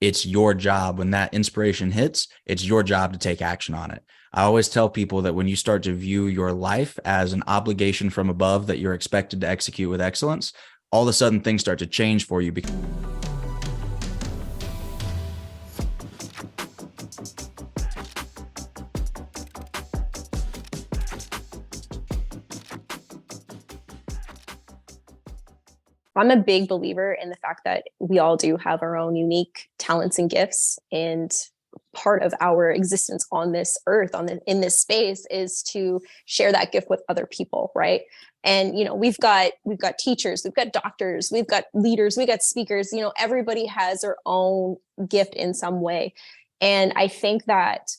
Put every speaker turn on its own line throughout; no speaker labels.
it's your job. When that inspiration hits, it's your job to take action on it. I always tell people that when you start to view your life as an obligation from above that you're expected to execute with excellence, all of a sudden things start to change for you.
I'm a big believer in the fact that we all do have our own unique talents and gifts, and part of our existence on this earth, in this space, is to share that gift with other people, right? And we've got teachers, we've got doctors, we've got leaders, we've got speakers. Everybody has their own gift in some way, and I think that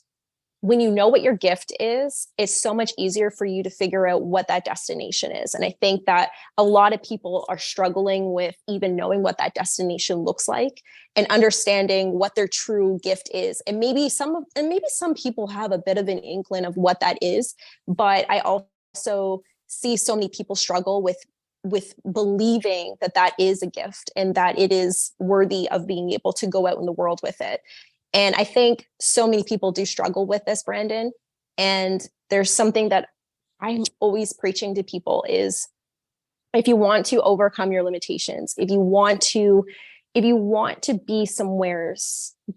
when you know what your gift is, it's so much easier for you to figure out what that destination is. And I think that a lot of people are struggling with even knowing what that destination looks like and understanding what their true gift is. And maybe some people have a bit of an inkling of what that is, but I also see so many people struggle with believing that that is a gift and that it is worthy of being able to go out in the world with it. And I think so many people do struggle with this, Brandon. And there's something that I'm always preaching to people is, if you want to overcome your limitations, if you want to be somewhere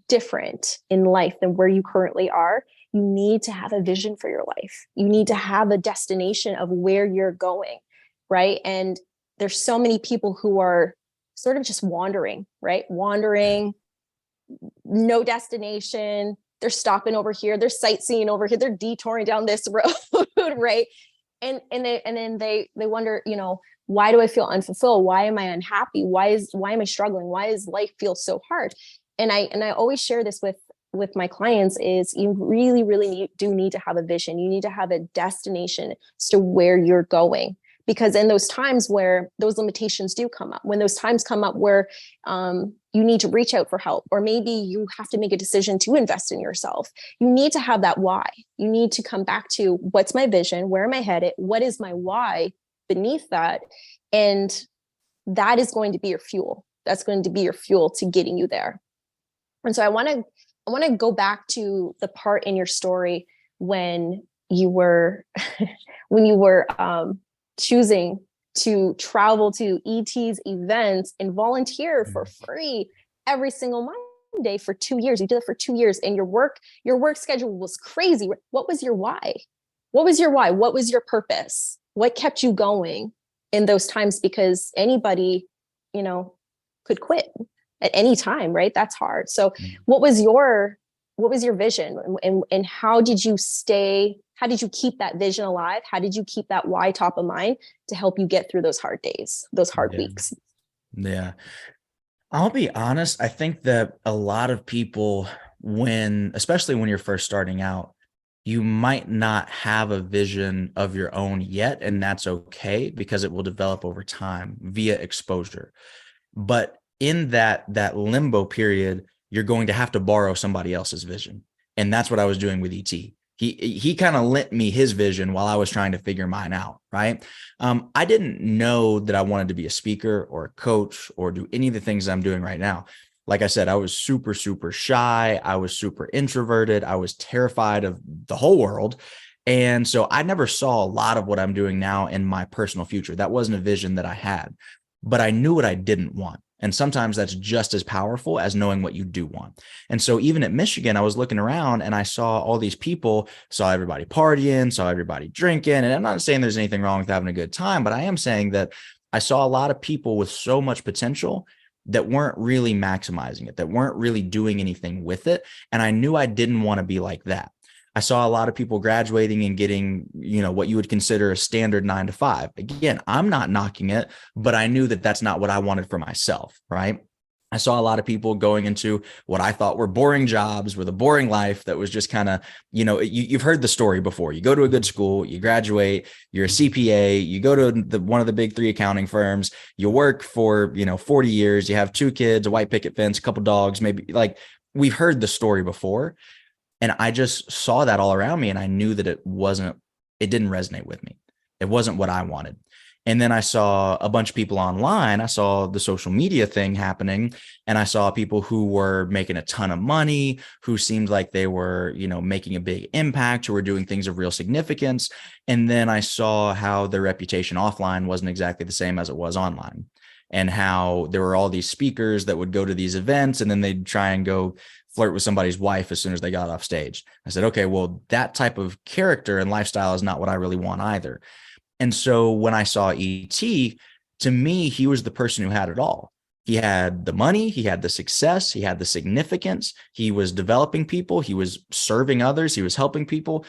different in life than where you currently are, you need to have a vision for your life. You need to have a destination of where you're going, right? And there's so many people who are sort of just wandering, right? Wandering, no destination. They're stopping over here. They're sightseeing over here. They're detouring down this road, right? And then they wonder, why do I feel unfulfilled? Why am I unhappy? Why am I struggling? Why does life feel so hard? And I always share this with my clients is, you really, really do need to have a vision. You need to have a destination as to where you're going. Because in those times where those limitations do come up, when those times come up where you need to reach out for help, or maybe you have to make a decision to invest in yourself, you need to have that why. You need to come back to, what's my vision? Where am I headed? What is my why beneath that? And that is going to be your fuel. That's going to be your fuel to getting you there. And so I want to go back to the part in your story when you were choosing to travel to ET's events and volunteer for free every single Monday for 2 years. You did it for 2 years, and your work schedule was crazy. What was your why? What was your why? What was your purpose? What kept you going in those times? Because anybody, could quit at any time, right? That's hard. So what was your vision, and how did you keep that vision alive? How did you keep that why top of mind to help you get through those hard days, those hard weeks?
Yeah. I'll be honest. I think that a lot of people, especially when you're first starting out, you might not have a vision of your own yet, and that's okay, because it will develop over time via exposure. But in that limbo period, you're going to have to borrow somebody else's vision. And that's what I was doing with ET. He kind of lent me his vision while I was trying to figure mine out, right? I didn't know that I wanted to be a speaker or a coach or do any of the things I'm doing right now. Like I said, I was super, super shy. I was super introverted. I was terrified of the whole world. And so I never saw a lot of what I'm doing now in my personal future. That wasn't a vision that I had, but I knew what I didn't want. And sometimes that's just as powerful as knowing what you do want. And so even at Michigan, I was looking around and I saw all these people, saw everybody partying, saw everybody drinking. And I'm not saying there's anything wrong with having a good time, but I am saying that I saw a lot of people with so much potential that weren't really maximizing it, that weren't really doing anything with it. And I knew I didn't want to be like that. I saw a lot of people graduating and getting, what you would consider a standard 9-to-5. Again, I'm not knocking it, but I knew that that's not what I wanted for myself, right? I saw a lot of people going into what I thought were boring jobs with a boring life that was just kind of, you've heard the story before. You go to a good school, you graduate, you're a CPA, you go to one of the big 3 accounting firms, you work for, 40 years, you have 2 kids, a white picket fence, a couple dogs, maybe. Like, we've heard the story before. And I just saw that all around me, and I knew that it didn't resonate with me. It wasn't what I wanted. And then I saw a bunch of people online. I saw the social media thing happening, and I saw people who were making a ton of money, who seemed like they were, making a big impact, who were doing things of real significance. And then I saw how their reputation offline wasn't exactly the same as it was online, and how there were all these speakers that would go to these events and then they'd try and go flirt with somebody's wife as soon as they got off stage. I said, okay, well, that type of character and lifestyle is not what I really want either. And so when I saw ET, to me, he was the person who had it all. He had the money, he had the success, he had the significance. He was developing people, he was serving others, he was helping people.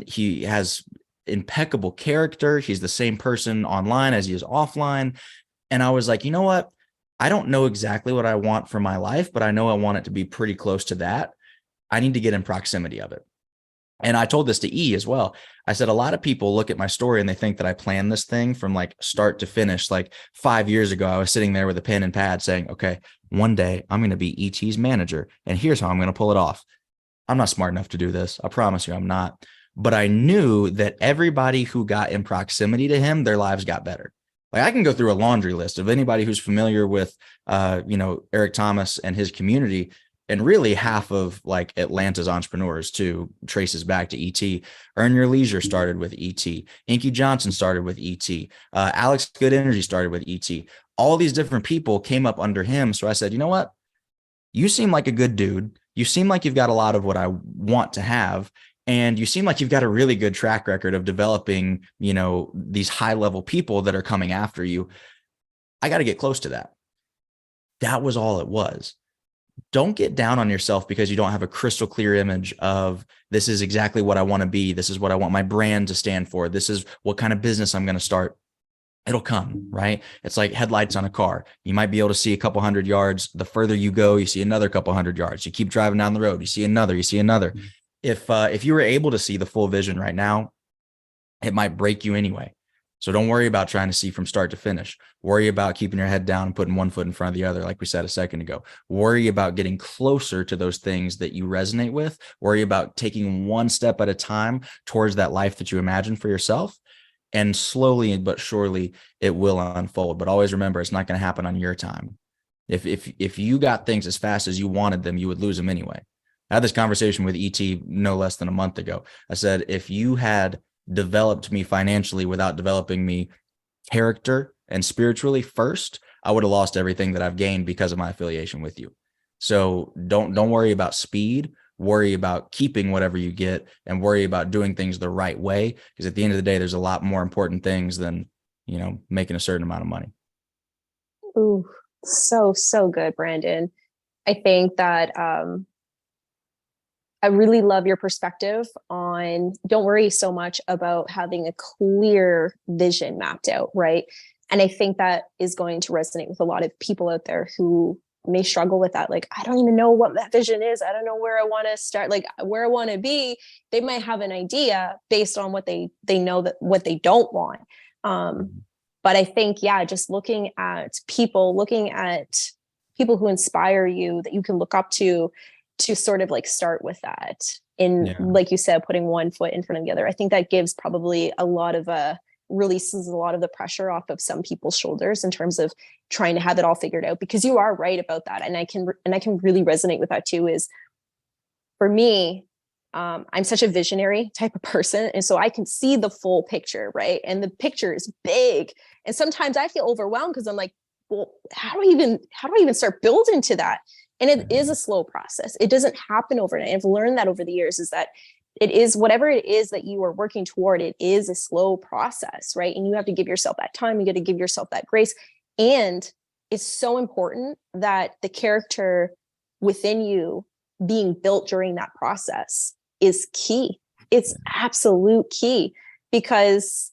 He has impeccable character. He's the same person online as he is offline. And I was like, you know what? I don't know exactly what I want for my life, but I know I want it to be pretty close to that. I need to get in proximity of it. And I told this to E as well. I said, a lot of people look at my story and they think that I planned this thing from like start to finish. Like 5 years ago, I was sitting there with a pen and pad saying, okay, one day I'm going to be ET's manager, and here's how I'm going to pull it off. I'm not smart enough to do this. I promise you I'm not. But I knew that everybody who got in proximity to him, their lives got better. Like I can go through a laundry list of anybody who's familiar with, Eric Thomas and his community. And really half of like Atlanta's entrepreneurs too traces back to ET. Earn Your Leisure started with ET. Inky Johnson started with ET. Alex Good Energy started with ET. All these different people came up under him. So I said, you know what? You seem like a good dude. You seem like you've got a lot of what I want to have. And you seem like you've got a really good track record of developing, these high level people that are coming after you. I got to get close to that. That was all it was. Don't get down on yourself because you don't have a crystal clear image of this is exactly what I want to be. This is what I want my brand to stand for. This is what kind of business I'm going to start. It'll come, right? It's like headlights on a car. You might be able to see a couple 100 yards. The further you go, you see another couple 100 yards. You keep driving down the road, you see another, you see another. If you were able to see the full vision right now, it might break you anyway. So don't worry about trying to see from start to finish. Worry about keeping your head down and putting one foot in front of the other, like we said a second ago. Worry about getting closer to those things that you resonate with. Worry about taking one step at a time towards that life that you imagine for yourself. And slowly but surely it will unfold. But always remember, it's not going to happen on your time. If you got things as fast as you wanted them, you would lose them anyway. I had this conversation with ET no less than a month ago. I said, if you had developed me financially without developing me character and spiritually first, I would have lost everything that I've gained because of my affiliation with you. So don't worry about speed. Worry about keeping whatever you get, and worry about doing things the right way. Because at the end of the day, there's a lot more important things than, making a certain amount of money.
Ooh, so good, Brandon. I think that I really love your perspective on don't worry so much about having a clear vision mapped out, right? And I think that is going to resonate with a lot of people out there who may struggle with that. Like, I don't even know what that vision is. I don't know where I want to start, like where I want to be. They might have an idea based on what they know that what they don't want. But I think, yeah, just looking at people who inspire you that you can look up to sort of like start with that. And like you said, putting one foot in front of the other. I think that gives probably a lot of releases a lot of the pressure off of some people's shoulders in terms of trying to have it all figured out, because you are right about that. And I can really resonate with that too. Is for me, I'm such a visionary type of person. And so I can see the full picture, right? And the picture is big. And sometimes I feel overwhelmed because I'm like, well, how do I even start building to that? And it is a slow process. It doesn't happen overnight. I've learned that over the years, is that it is whatever it is that you are working toward, it is a slow process, right? And you have to give yourself that time. You got to give yourself that grace. And it's so important that the character within you being built during that process is key. It's absolute key, because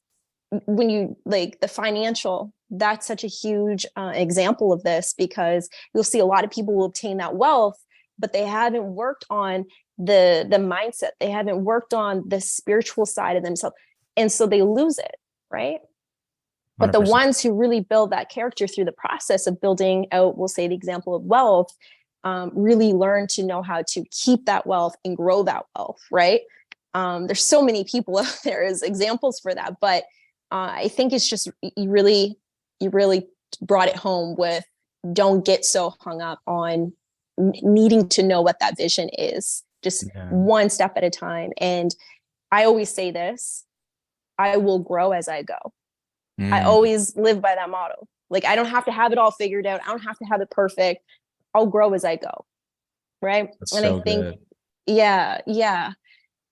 when you like the financial, that's such a huge example of this, because you'll see a lot of people will obtain that wealth, but they haven't worked on the mindset. They haven't worked on the spiritual side of themselves. And so they lose it, right? 100%. But the ones who really build that character through the process of building out, we'll say the example of wealth, really learn to know how to keep that wealth and grow that wealth, right? There's so many people out there as examples for that, but I think it's just you really brought it home with, don't get so hung up on needing to know what that vision is, just
Yeah.
one step at a time. And I always say this, I will grow as I go. I
Mm,
always live by that motto. Like, I don't have to have it all figured out. I don't have to have it perfect. I'll grow as I go. Right.
that's
And I
so
think,
good.
yeah, yeah.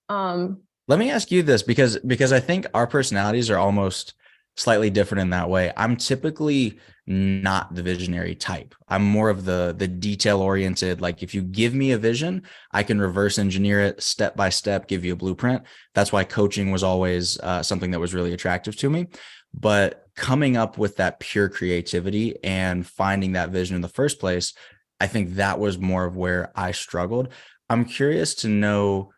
Um,
Let me ask you this, because I think our personalities are almost slightly different in that way. I'm typically not the visionary type. I'm more of the detail oriented. Like, if you give me a vision, I can reverse engineer it step by step, give you a blueprint. That's why coaching was always something that was really attractive to me. But coming up with that pure creativity and finding that vision in the first place, I think that was more of where I struggled. I'm curious to know,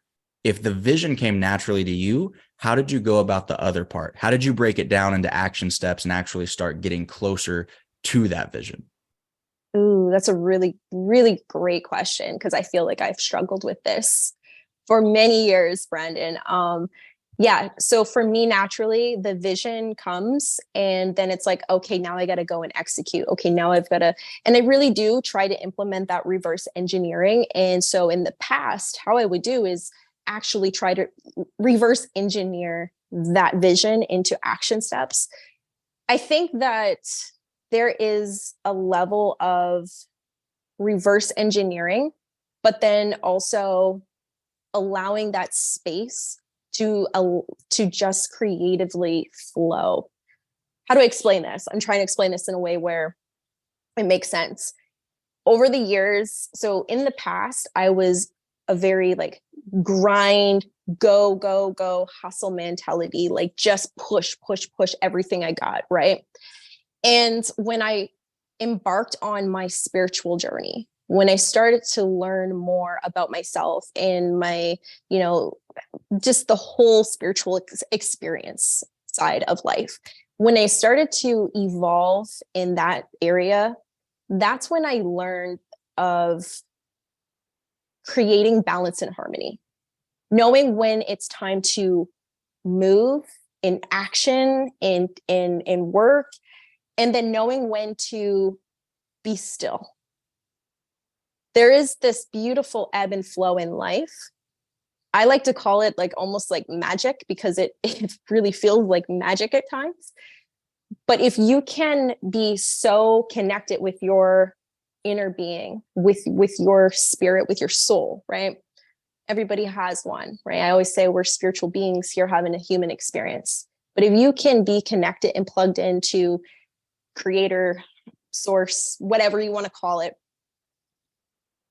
if the vision came naturally to you, how did you go about the other part? How did you break it down into action steps and actually start getting closer to that vision?
ooh, that's a really, really great question, because I feel like I've struggled with this for many years, Brandon. Yeah. So for me, naturally, the vision comes, and then it's like, okay, now I got to go and execute. Okay, now I've got to, and I really do try to implement that reverse engineering. And so in the past, how I would do is actually try to reverse engineer that vision into action steps. I think that there is a level of reverse engineering, but then also allowing that space to just creatively flow. How do I explain this? I'm trying to explain this in a way where it makes sense. Over the years, so in the past, I was a very like grind, go, go, go, hustle mentality, like just push, push, push everything I got, right? And when I embarked on my spiritual journey, when I started to learn more about myself and my, you know, just the whole spiritual experience side of life, when I started to evolve in that area, that's when I learned of creating balance and harmony, knowing when it's time to move in action, in work, and then knowing when to be still. There is this beautiful ebb and flow in life. I like to call it like almost like magic, because it really feels like magic at times. But if you can be so connected with your inner being, with your spirit, with your soul, right? Everybody has one, right? I always say we're spiritual beings here having a human experience. But if you can be connected and plugged into creator, source, whatever you want to call it,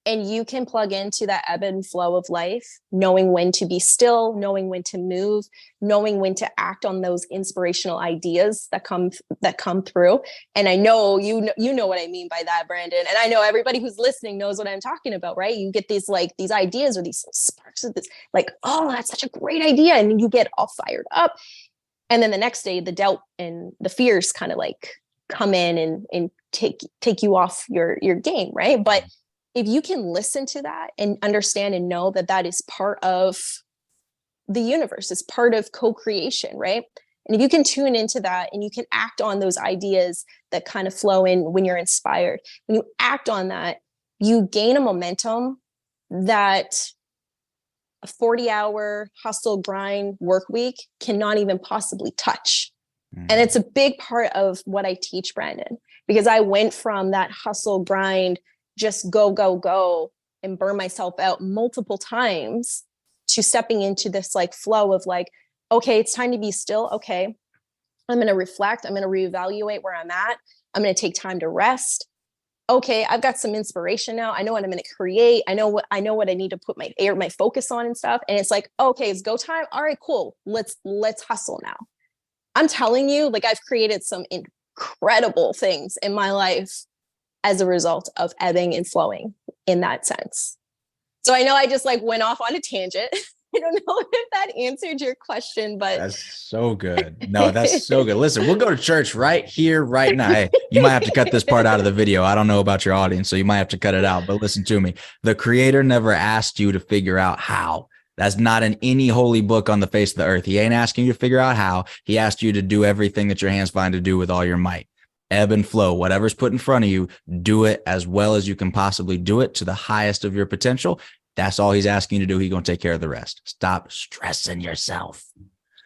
and you can plug into that ebb and flow of life, knowing when to be still, knowing when to move, knowing when to act on those inspirational ideas that come through. And I know you know what I mean by that, Brandon. And I know everybody who's listening knows what I'm talking about, right? You get these ideas or these sparks of this, like, oh, that's such a great idea, and then you get all fired up. And then the next day, the doubt and the fears kind of like come in and take you off your game, right? But if you can listen to that and understand and know that that is part of the universe, it's part of co-creation, right? And if you can tune into that and you can act on those ideas that kind of flow in when you're inspired, when you act on that, you gain a momentum that a 40-hour hustle grind work week cannot even possibly touch. And it's a big part of what I teach, Brandon, because I went from that hustle grind, just go, go, go, and burn myself out multiple times, to stepping into this like flow of like, okay, it's time to be still. Okay, I'm going to reflect. I'm going to reevaluate where I'm at. I'm going to take time to rest. Okay, I've got some inspiration now. I know what I'm going to create. I know what I need to put my focus on and stuff. And it's like, okay, it's go time. All right, cool. Let's hustle now. I'm telling you, like, I've created some incredible things in my life as a result of ebbing and flowing in that sense. So I know I just like went off on a tangent. I don't know if that answered your question, but
That's so good. No, that's so good. Listen, we'll go to church right here, right now. Hey, you might have to cut this part out of the video. I don't know about your audience, so you might have to cut it out. But listen to me. The creator never asked you to figure out how. That's not in any holy book on the face of the earth. He ain't asking you to figure out how. He asked you to do everything that your hands find to do with all your might. Ebb and flow, whatever's put in front of you, do it as well as you can possibly do it to the highest of your potential. That's all he's asking you to do. He's going to take care of the rest. Stop stressing yourself.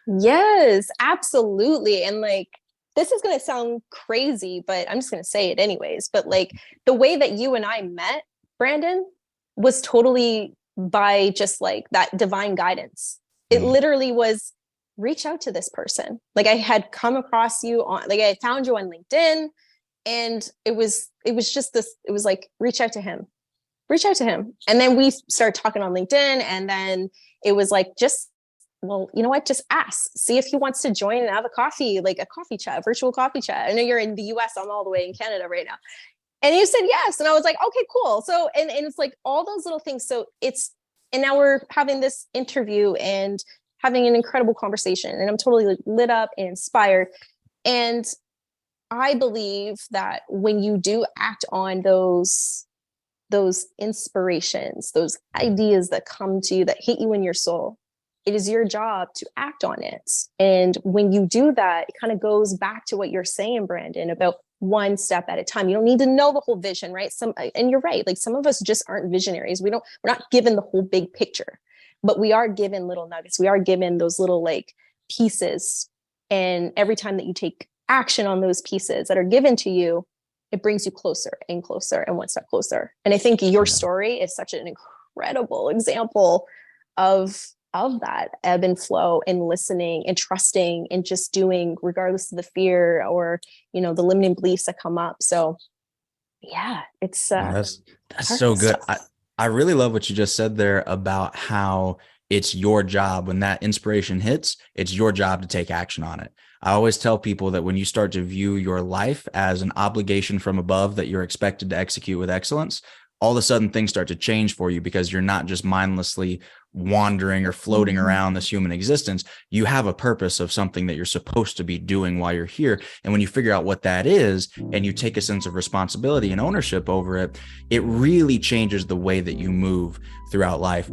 Yes, absolutely. And like, this is going to sound crazy, but I'm just going to say it anyways. But like, the way that you and I met, Brandon, was totally by just like that divine guidance. It literally was reach out to this person. Like, I had come across you on, like, I found you on LinkedIn, and it was just this, it was like, reach out to him, reach out to him. And then we started talking on LinkedIn, and then it was like, just, well, you know what? Just ask, see if he wants to join and have a coffee, like a coffee chat, a virtual coffee chat. I know you're in the US, I'm all the way in Canada right now. And you said yes. And I was like, okay, cool. So, and it's like all those little things. So and now we're having this interview and having an incredible conversation. And I'm totally like lit up and inspired. And I believe that when you do act on those inspirations, those ideas that come to you, that hit you in your soul, it is your job to act on it. And when you do that, it kind of goes back to what you're saying, Brandon, about one step at a time. You don't need to know the whole vision, right? And you're right. Like, some of us just aren't visionaries. We're not given the whole big picture, but we are given little nuggets. We are given those little like pieces. And every time that you take action on those pieces that are given to you, it brings you closer and closer and one step closer. And I think your story is such an incredible example of that ebb and flow and listening and trusting and just doing regardless of the fear or, the limiting beliefs that come up. So yeah, it's
That's so good. I really love what you just said there about how it's your job when that inspiration hits, it's your job to take action on it. I always tell people that when you start to view your life as an obligation from above that you're expected to execute with excellence, all of a sudden things start to change for you because you're not just mindlessly wandering or floating around this human existence. You have a purpose of something that you're supposed to be doing while you're here. And when you figure out what that is and you take a sense of responsibility and ownership over it, it really changes the way that you move throughout life.